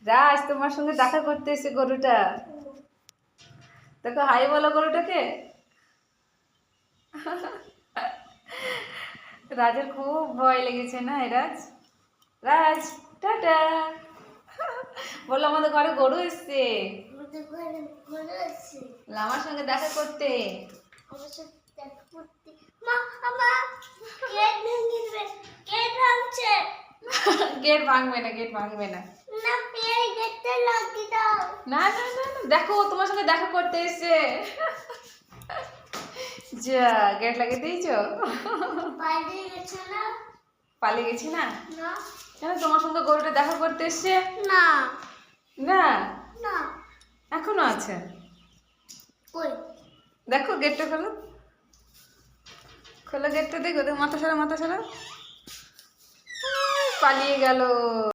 রাজ তোমার সঙ্গে দেখা করতে এসে গরুটা। দেখো হাই বলো গরুটাকে। রাজের খুব ভয় লেগেছে না রাজ। রাজ টাটা বললো আমাদের ঘরে গরু এসছে, আমার সঙ্গে দেখা করতে। গেট ভাঙবে না, গেট ভাঙবে না। না না না না, দেখো তোমার সঙ্গে দেখা করতে এসছে। যা গেট লাগিয়ে দিয়েছো। পালিয়ে গেছি না কেন? তোমার সঙ্গে গরুটা দেখা করতে এসছে না। না না এখনো আছে। দেখো গেটটা খোলো, খোলো গেটটা, দেখো মাথা সারা, মাথা সারা, পালিয়ে গেল।